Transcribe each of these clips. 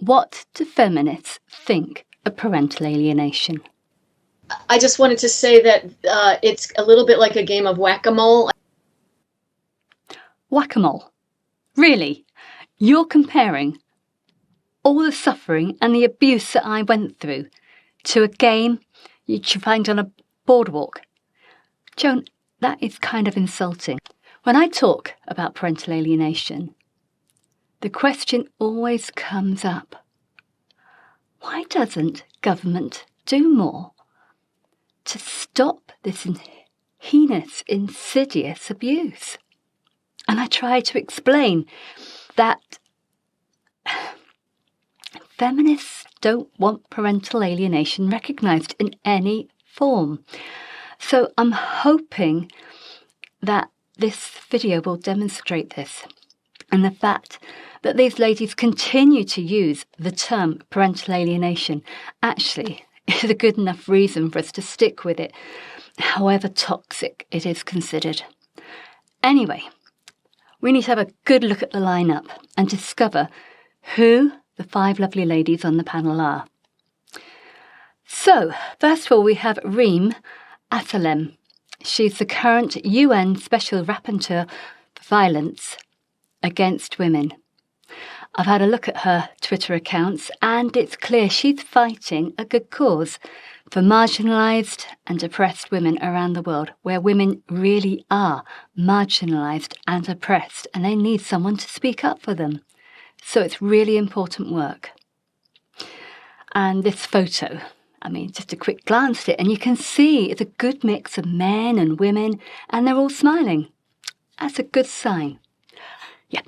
What do feminists think of parental alienation? I just wanted to say that it's a little bit like a game of whack-a-mole. Whackamole. Really? You're comparing all the suffering and the abuse that I went through to a game you'd find on a boardwalk? Joan, that is kind of insulting. When I talk about parental alienation, the question always comes up. Why doesn't government do more to stop this heinous, insidious abuse? And I try to explain that feminists don't want parental alienation recognised in any form. So I'm hoping that this video will demonstrate this, and the fact that these ladies continue to use the term parental alienation actually is a good enough reason for us to stick with it, however toxic it is considered. Anyway, we need to have a good look at the lineup and discover who the 5 lovely ladies on the panel are. So, first of all, we have Reem Assalem. She's the current UN Special Rapporteur for Violence Against Women. I've had a look at her Twitter accounts, and it's clear she's fighting a good cause for marginalised and oppressed women around the world, where women really are marginalised and oppressed, and they need someone to speak up for them. So it's really important work. And this photo, I mean, just a quick glance at it, and you can see it's a good mix of men and women, and they're all smiling. That's a good sign. Yeah,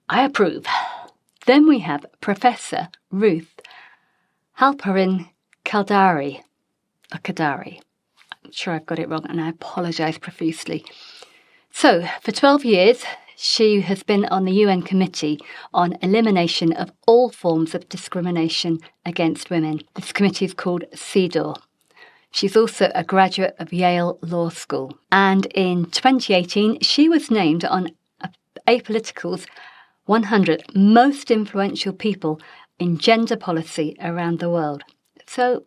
I approve. Then we have Professor Ruth Halperin Kadari. I'm sure I've got it wrong, and I apologise profusely. So, for 12 years, she has been on the UN Committee on Elimination of All Forms of Discrimination Against Women. This committee is called CEDAW. She's also a graduate of Yale Law School. And in 2018, she was named on Apolitical's 100 Most Influential People in Gender Policy Around the World. So,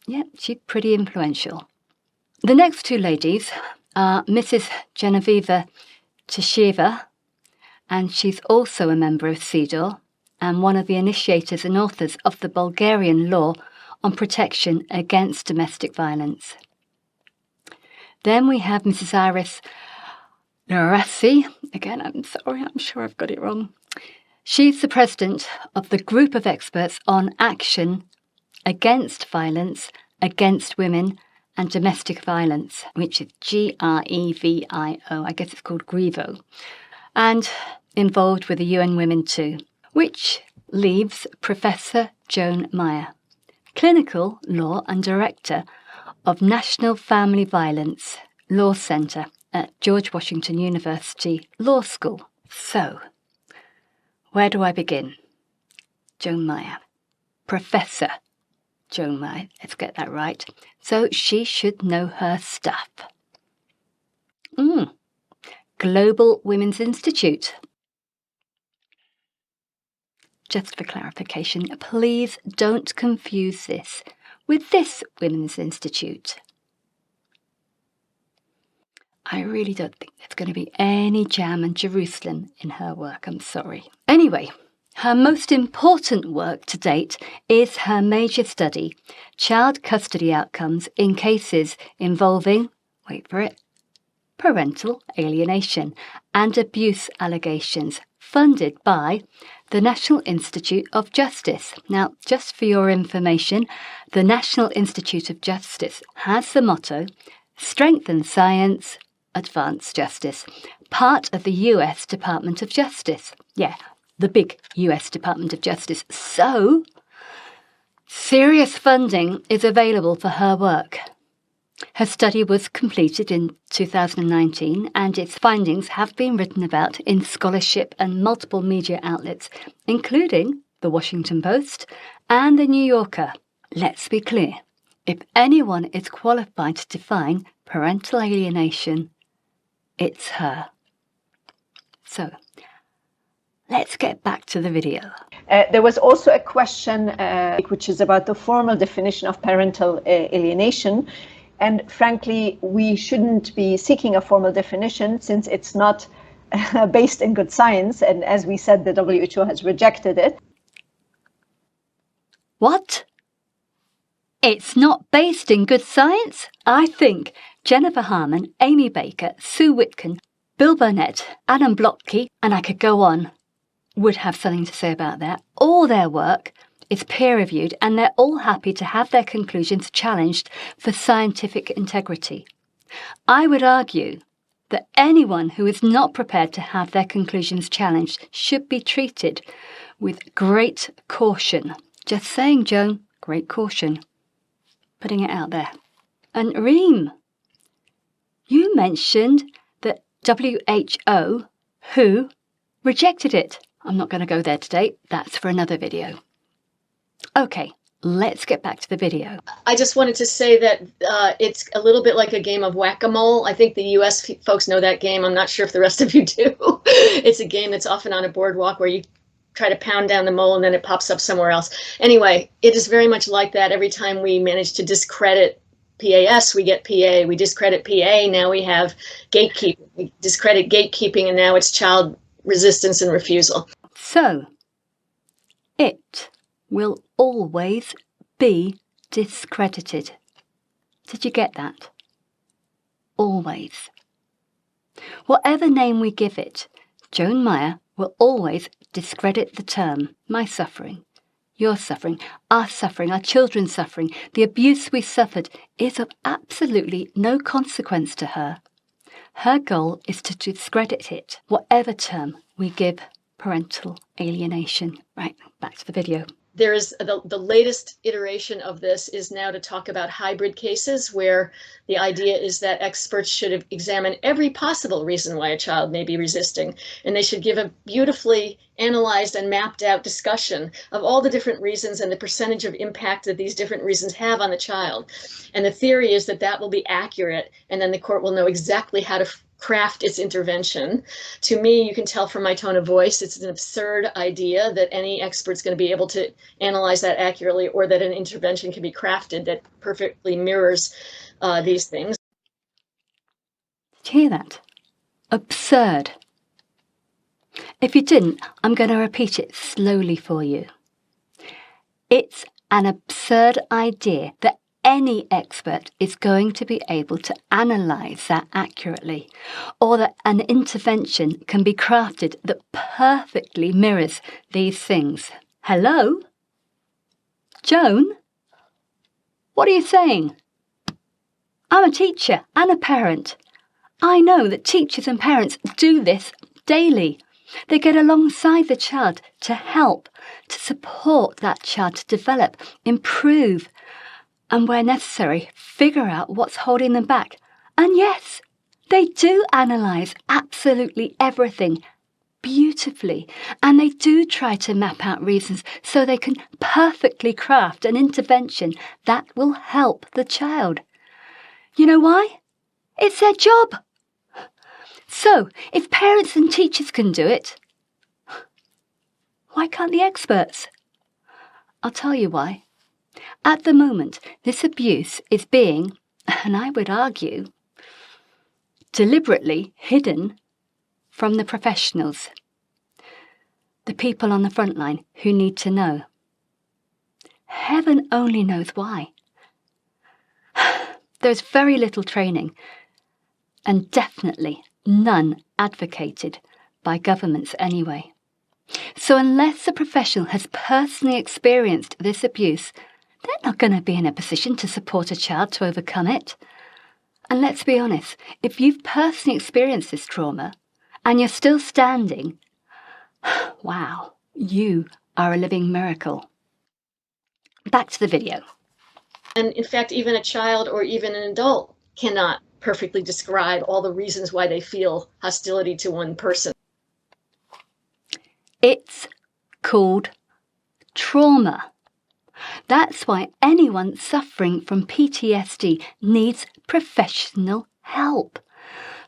yeah, she's pretty influential. The next 2 ladies are Mrs. Genevieva Tisheva, and she's also a member of CEDAW and one of the initiators and authors of the Bulgarian law on protection against domestic violence. Then we have Mrs. Iris Narassi. Again, I'm sorry, I'm sure I've got it wrong. She's the president of the Group of Experts on Action Against Violence Against Women and Domestic Violence, which is GREVIO. I guess it's called GREVO. And involved with the UN Women too, which leaves Professor Joan Meier, clinical law and director of National Family Violence Law Centre at George Washington University Law School. So, where do I begin? Joan Meier. Professor Joan Meier, let's get that right. So she should know her stuff. Global Women's Institute. Just for clarification, please don't confuse this with this Women's Institute. I really don't think there's going to be any jam and Jerusalem in her work, I'm sorry. Anyway, her most important work to date is her major study, Child Custody Outcomes in Cases Involving, wait for it, Parental Alienation and Abuse Allegations, funded by the National Institute of Justice. Now, just for your information, the National Institute of Justice has the motto, Strengthen Science, Advance Justice, part of the US Department of Justice. Yeah, the big US Department of Justice. So, serious funding is available for her work. Her study was completed in 2019 and its findings have been written about in scholarship and multiple media outlets, including The Washington Post and The New Yorker. Let's be clear, if anyone is qualified to define parental alienation, it's her. So, let's get back to the video. There was also a question which is about the formal definition of parental alienation. And frankly, we shouldn't be seeking a formal definition since it's not based in good science. And as we said, the WHO has rejected it. What? It's not based in good science? I think Jennifer Harman, Amy Baker, Sue Whitcomb, Bill Barnett, Adam Blocky, and I could go on, would have something to say about that. All their work is peer-reviewed and they're all happy to have their conclusions challenged for scientific integrity. I would argue that anyone who is not prepared to have their conclusions challenged should be treated with great caution. Just saying, Joan, great caution. Putting it out there. And Reem, you mentioned that WHO rejected it. I'm not going to go there today. That's for another video. Okay, let's get back to the video. I just wanted to say that it's a little bit like a game of Whack-A-Mole. I think the US folks know that game. I'm not sure if the rest of you do. It's a game that's often on a boardwalk where you try to pound down the mole and then it pops up somewhere else. Anyway, it is very much like that. Every time we manage to discredit PAS, we get PA. We discredit PA, now we have gatekeeping. We discredit gatekeeping, and now it's child resistance and refusal. So, it will always be discredited. Did you get that? Always. Whatever name we give it, Joan Meier will always discredit the term my suffering, your suffering, our children's suffering. The abuse we suffered is of absolutely no consequence to her. Her goal is to discredit it, whatever term we give parental alienation. Right, back to the video. There is the latest iteration of this is now to talk about hybrid cases, where the idea is that experts should examine every possible reason why a child may be resisting, and they should give a beautifully analyzed and mapped out discussion of all the different reasons and the percentage of impact that these different reasons have on the child. And the theory is that that will be accurate, and then the court will know exactly how to craft its intervention. To me, you can tell from my tone of voice, it's an absurd idea that any expert's going to be able to analyze that accurately, or that an intervention can be crafted that perfectly mirrors these things. Did you hear that? Absurd. If you didn't, I'm going to repeat it slowly for you. It's an absurd idea that any expert is going to be able to analyse that accurately, or that an intervention can be crafted that perfectly mirrors these things. Hello? Joan? What are you saying? I'm a teacher and a parent. I know that teachers and parents do this daily. They get alongside the child to help, to support that child to develop, improve, and where necessary, figure out what's holding them back. And yes, they do analyse absolutely everything beautifully, and they do try to map out reasons so they can perfectly craft an intervention that will help the child. You know why? It's their job. So, if parents and teachers can do it, why can't the experts? I'll tell you why. At the moment, this abuse is being, and I would argue, deliberately hidden from the professionals, the people on the front line who need to know. Heaven only knows why. There's very little training, and definitely none advocated by governments anyway. So unless the professional has personally experienced this abuse, they're not going to be in a position to support a child to overcome it. And let's be honest, if you've personally experienced this trauma and you're still standing, wow, you are a living miracle. Back to the video. And in fact, even a child or even an adult cannot perfectly describe all the reasons why they feel hostility to one person. It's called trauma. That's why anyone suffering from PTSD needs professional help.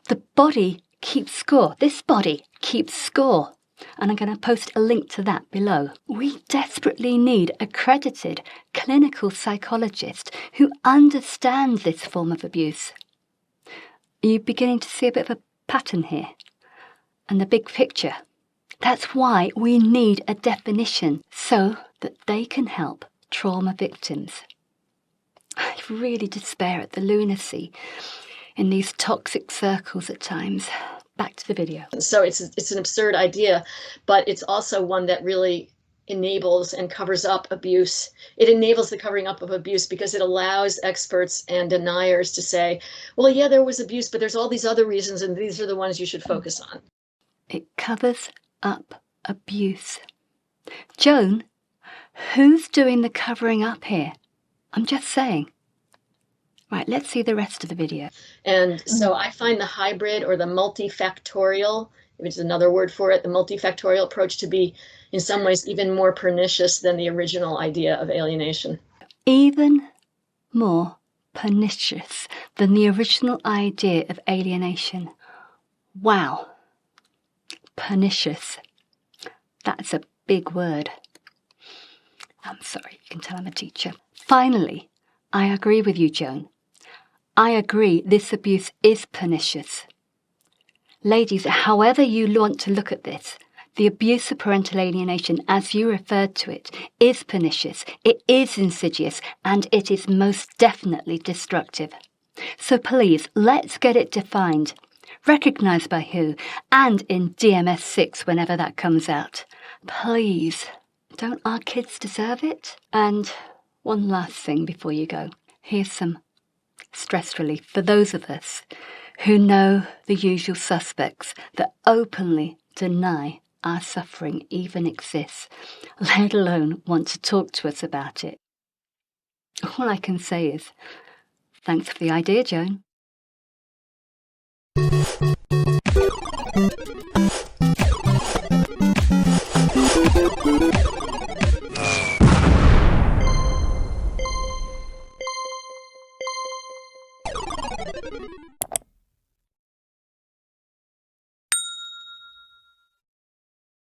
The body keeps score. This body keeps score. And I'm going to post a link to that below. We desperately need accredited clinical psychologists who understand this form of abuse. Are you beginning to see a bit of a pattern here? And the big picture? That's why we need a definition so that they can help trauma victims. I really despair at the lunacy in these toxic circles at times. Back to the video. So it's an absurd idea, but it's also one that really enables and covers up abuse. It enables the covering up of abuse because it allows experts and deniers to say, well, yeah, there was abuse, but there's all these other reasons, and these are the ones you should focus on. It covers up abuse. Joan, who's doing the covering up here? I'm just saying. Right, let's see the rest of the video. And so I find the hybrid or the multifactorial, which is another word for it, the multifactorial approach to be in some ways even more pernicious than the original idea of alienation. Even more pernicious than the original idea of alienation. Wow. Pernicious. That's a big word. I'm sorry, you can tell I'm a teacher. Finally, I agree with you, Joan. I agree this abuse is pernicious. Ladies, however you want to look at this, the abuse of parental alienation, as you referred to it, is pernicious, it is insidious, and it is most definitely destructive. So please, let's get it defined, recognised by who, and in DMS 6 whenever that comes out. Please, don't our kids deserve it? And one last thing before you go. Here's some stress relief for those of us who know the usual suspects that openly deny our suffering even exists, let alone want to talk to us about it. All I can say is, thanks for the idea, Joan.